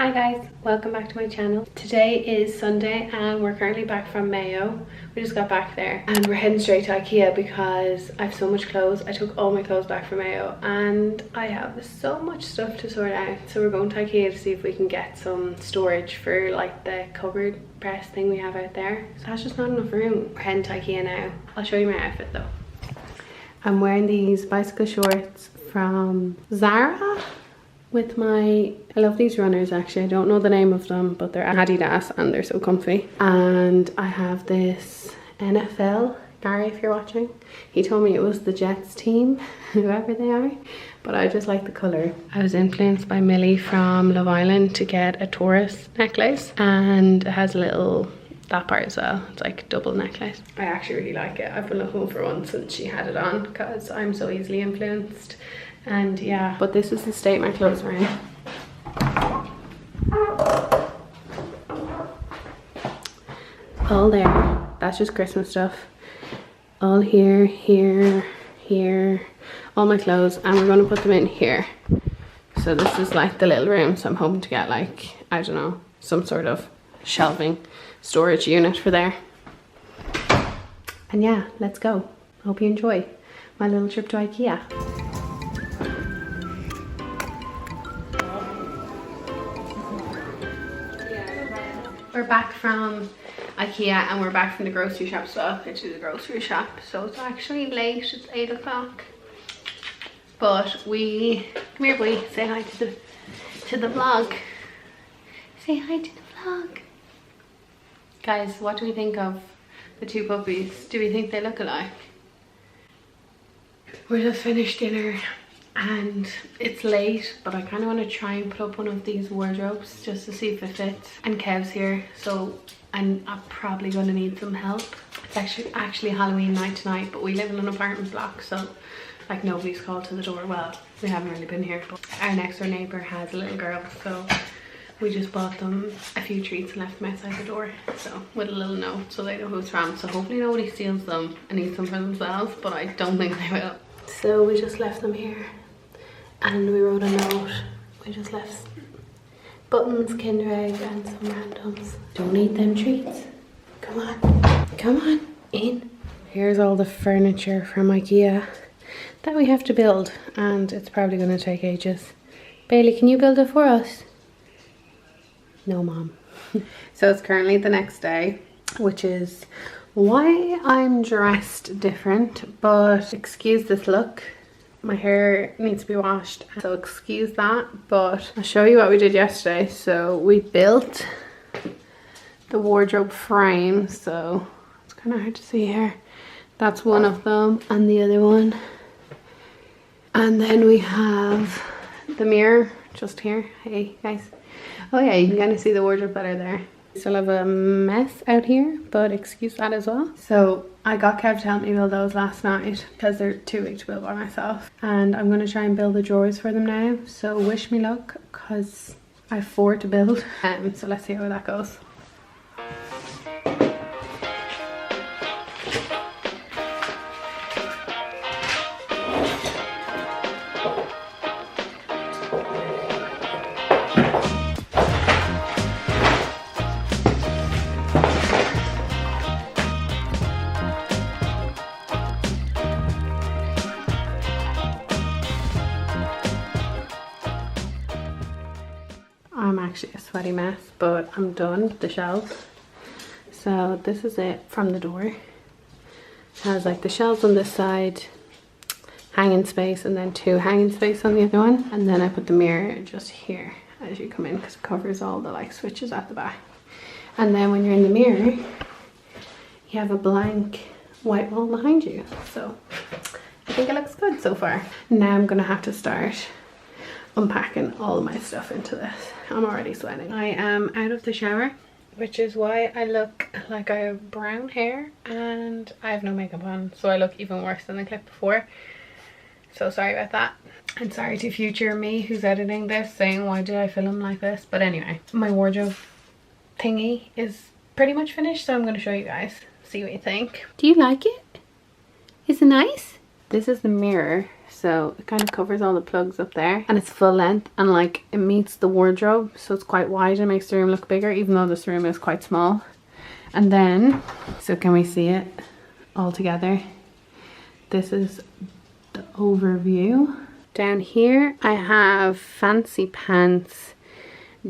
Hi guys, welcome back to my channel. Today is Sunday and we're currently back from Mayo. We just got back there and we're heading straight to IKEA because I have so much clothes. I took all my clothes back from Mayo and I have so much stuff to sort out. So we're going to IKEA to see if we can get some storage for like the cupboard press thing we have out there. So that's just not enough room. We're heading to IKEA now. I'll show you my outfit though. I'm wearing these bicycle shorts from Zara with my, I love these runners actually. I don't know the name of them, but they're Adidas and they're so comfy. And I have this NFL, Gary if you're watching, he told me it was the Jets team, whoever they are, but I just like the colour. I was influenced by Millie from Love Island to get a Taurus necklace, and it has a little, that part as well, it's like a double necklace. I actually really like it. I've been looking for one since she had it on because I'm so easily influenced. And yeah, but this is the state my clothes are in. All there, that's just Christmas stuff. All here, here, here, all my clothes, and we're gonna put them in here. So this is like the little room, so I'm hoping to get like, I don't know, some sort of shelving storage unit for there. And yeah, let's go. Hope you enjoy my little trip to IKEA. We're back from IKEA and we're back from the grocery shop as well, which is a grocery shop. So it's actually late, it's 8 o'clock. But we, come here boy, say hi to the vlog. Say hi to the vlog. Guys, what do we think of the two puppies? Do we think they look alike? We just finished dinner and it's late, but I kind of want to try and put up one of these wardrobes just to see if it fits. And Kev's here, so I'm probably going to need some help. It's actually Halloween night tonight, but we live in an apartment block, so like nobody's called to the door. Well, we haven't really been here, but our next door neighbour has a little girl, so we just bought them a few treats and left them outside the door, so with a little note so they know who it's from. So hopefully nobody steals them and eats them for themselves, but I don't think they will. So we just left them here. And we wrote a note. We just left buttons, Kinder Egg and some randoms. Don't eat them treats. Come on. Come on. In. Here's all the furniture from IKEA that we have to build. And it's probably going to take ages. Bailey, can you build it for us? No, Mom. So it's currently the next day, which is why I'm dressed different. But excuse this look. My hair needs to be washed, so excuse that, but I'll show you what we did yesterday. So we built the wardrobe frame, so it's kind of hard to see here. That's one of them, and the other one. And then we have the mirror just here. Hey guys. Oh yeah, you can kind of see the wardrobe better there. Still have a mess out here, but excuse that as well. So I got Kev to help me build those last night because they're too big to build by myself, and I'm going to try and build the drawers for them now, so wish me luck because I have 4 to build. So let's see how that goes. I'm actually a sweaty mess, but I'm done with the shelves. So this is it from the door. It has like the shelves on this side, hanging space, and then 2 hanging space on the other one. And then I put the mirror just here as you come in because it covers all the like switches at the back. And then when you're in the mirror, you have a blank white wall behind you. So I think it looks good so far. Now I'm gonna have to start unpacking all of my stuff into this. I'm already sweating. I am out of the shower, which is why I look like I have brown hair and I have no makeup on, so I look even worse than the clip before. So sorry about that, and sorry to future me who's editing this saying why did I film like this. But anyway, my wardrobe thingy is pretty much finished, so I'm going to show you guys, see what you think. Do you like it? Is it nice? This is the mirror, so it kind of covers all the plugs up there, and it's full length, and like it meets the wardrobe, so it's quite wide and makes the room look bigger, even though this room is quite small. And then, so can we see it all together? This is the overview. Down here I have fancy pants,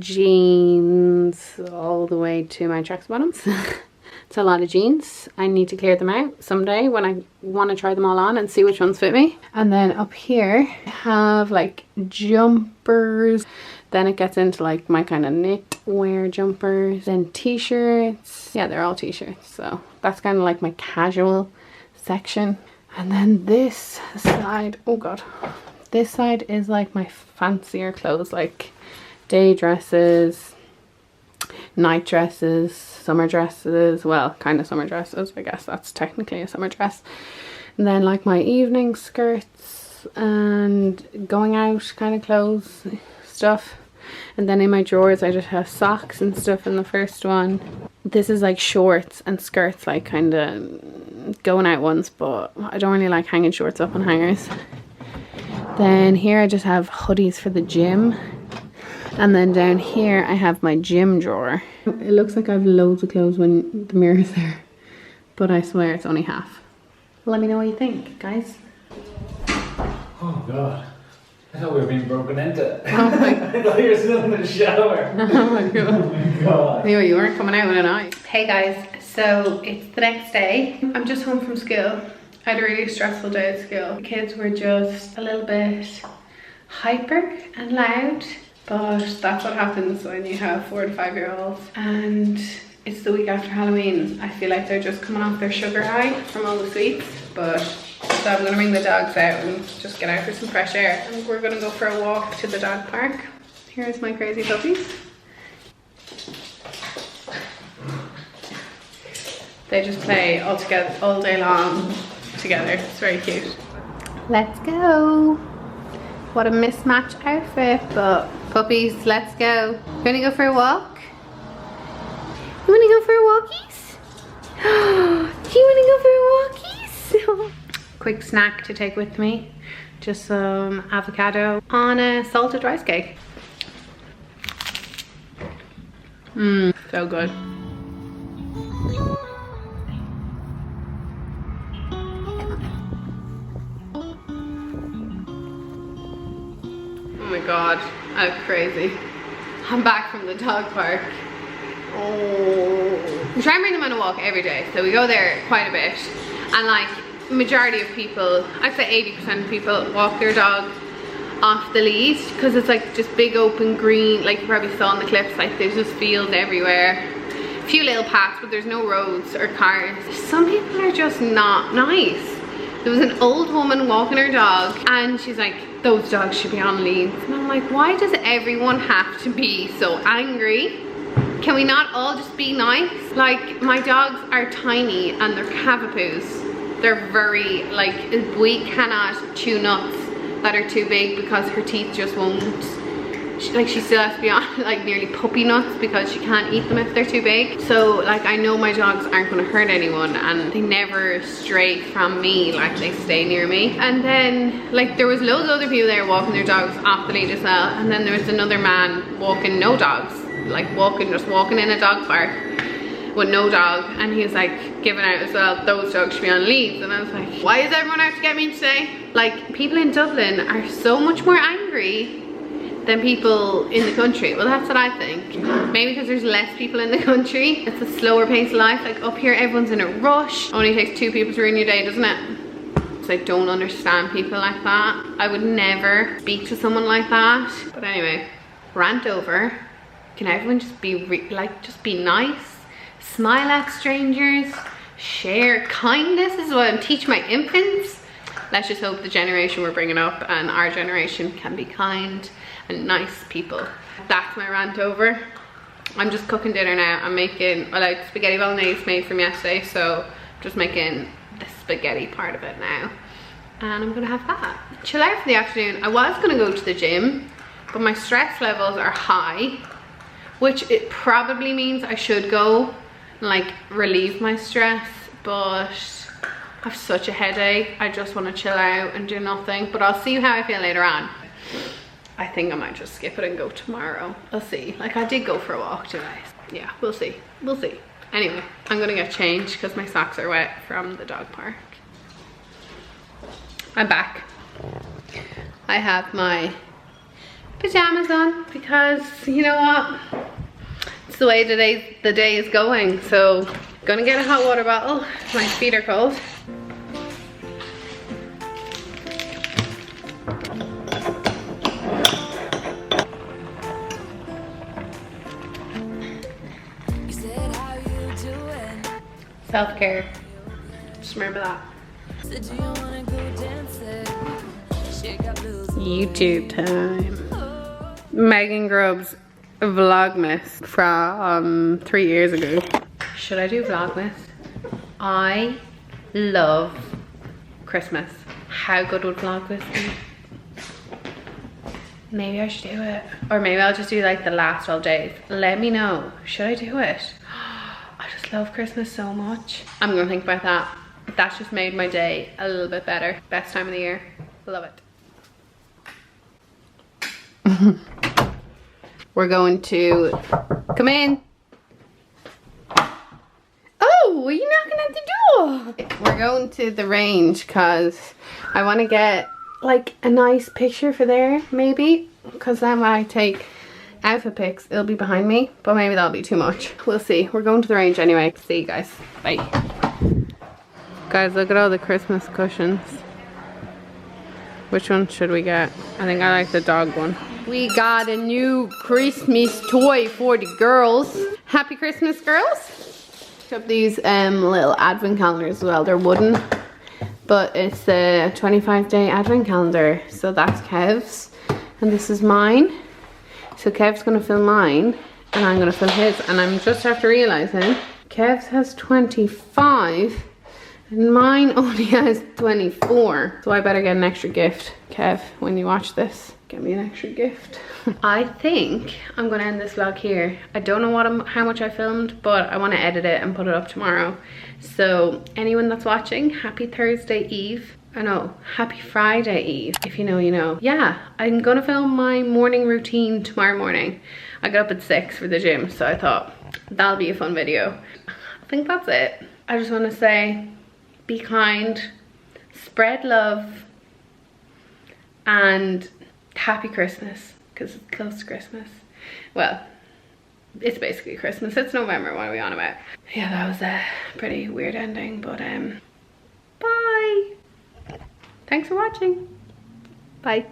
jeans, all the way to my tracksuit bottoms. It's a lot of jeans. I need to clear them out someday when I want to try them all on and see which ones fit me. And then up here I have like jumpers. Then it gets into like my kind of knitwear jumpers. Then t-shirts. Yeah, they're all t-shirts. So that's kind of like my casual section. And then this side, oh god. This side is like my fancier clothes, like day dresses, night dresses, summer dresses, well, kind of summer dresses, I guess that's technically a summer dress. And then like my evening skirts and going out kind of clothes stuff. And then in my drawers I just have socks and stuff in the first one. This is like shorts and skirts, like kind of going out ones, but I don't really like hanging shorts up on hangers. Then here I just have hoodies for the gym. And then down here I have my gym drawer. It looks like I have loads of clothes when the mirror's there, but I swear it's only half. Let me know what you think, guys. Oh god. I thought we were being broken into. Oh my I thought you were still in the shower. Oh my god. Oh my god. Anyway, you weren't coming out with an eye. Hey guys, so it's the next day. I'm just home from school. I had a really stressful day at school. The kids were just a little bit hyper and loud, but that's what happens when you have 4 to 5 year olds. And it's the week after Halloween. I feel like they're just coming off their sugar high from all the sweets, but so I'm gonna bring the dogs out and just get out for some fresh air. And we're gonna go for a walk to the dog park. Here's my crazy puppies. They just play all together all day long together. It's very cute. Let's go. What a mismatched outfit, but puppies, let's go. You wanna go for a walk? You wanna go for a walkies? Do you wanna go for a walkies? Quick snack to take with me. Just some avocado on a salted rice cake. Mmm, so good. Oh my god, I'm crazy. I'm back from the dog park. Oh. We try and bring them on a walk every day, so we go there quite a bit. And like, majority of people, I'd say 80% of people walk their dog off the lead, because it's like just big open green, like you probably saw on the clips, like there's just fields everywhere. A few little paths, but there's no roads or cars. Some people are just not nice. There was an old woman walking her dog and she's like, those dogs should be on leads. And I'm like, why does everyone have to be so angry? Can we not all just be nice? Like, my dogs are tiny and they're cavapoos. They're very, like, we cannot chew nuts that are too big because her teeth just won't. She still has to be on like nearly puppy nuts because she can't eat them if they're too big. So like, I know my dogs aren't going to hurt anyone and they never stray from me, like they stay near me. And then like there was loads of other people there walking their dogs off the lead as well. And then there was another man walking no dogs, like just walking in a dog park with no dog, and he was like giving out as well, those dogs should be on leads. And I was like, why is everyone out to get me today? Like, people in Dublin are so much more angry than people in the country. Well, that's what I think. Maybe because there's less people in the country. It's a slower pace of life. Like up here, everyone's in a rush. Only takes 2 people to ruin your day, doesn't it? So I don't understand people like that. I would never speak to someone like that. But anyway, rant over. Can everyone just be just be nice? Smile at strangers. Share kindness is what I teach my infants. Let's just hope the generation we're bringing up and our generation can be kind and nice people. That's my rant over. I'm just cooking dinner now. I'm making, well, like spaghetti bolognese made from yesterday, so I'm just making the spaghetti part of it now. And I'm gonna have that. Chill out for the afternoon. I was gonna go to the gym, but my stress levels are high, which it probably means I should go and like relieve my stress, but I have such a headache. I just want to chill out and do nothing, but I'll see how I feel later on. I think I might just skip it and go tomorrow. I'll see. Like, I did go for a walk today. Yeah, we'll see. We'll see. Anyway, I'm gonna get changed because my socks are wet from the dog park. I'm back. I have my pajamas on because, you know what? It's the way the day is going. So, gonna get a hot water bottle. My feet are cold. Self-care. Just remember that. YouTube time. Megan Grubb's Vlogmas from 3 years ago. Should I do Vlogmas? I love Christmas. How good would Vlogmas be? Maybe I should do it. Or maybe I'll just do like the last 12 days. Let me know. Should I do it? I just love Christmas so much. I'm gonna think about that. That's just made my day a little bit better. Best time of the year. Love it. We're going to come in. Oh, are you knocking at the door? We're going to the range because I want to get like a nice picture for there, maybe, because then when I take outfit pics, it'll be behind me, but maybe that'll be too much. We'll see. We're going to the range anyway. See you guys. Bye. Guys, look at all the Christmas cushions. Which one should we get? I think I like the dog one. We got a new Christmas toy for the girls. Happy Christmas, girls. Got these little advent calendars as well. They're wooden, but it's a 25-day advent calendar. So that's Kev's and this is mine. So Kev's gonna film mine and I'm gonna film his, and I'm just after realizing Kev's has 25 and mine only has 24. So I better get an extra gift. Kev, when you watch this, get me an extra gift. I think I'm gonna end this vlog here. I don't know how much I filmed, but I wanna edit it and put it up tomorrow. So anyone that's watching, happy Thursday Eve. I know, happy Friday Eve. If you know, you know. Yeah, I'm gonna film my morning routine tomorrow morning. I got up at 6 for the gym, so I thought that'll be a fun video. I think that's it. I just wanna say, be kind, spread love, and happy Christmas, because it's close to Christmas. Well, it's basically Christmas. It's November, what are we on about? Yeah, that was a pretty weird ending, but bye. Thanks for watching. Bye.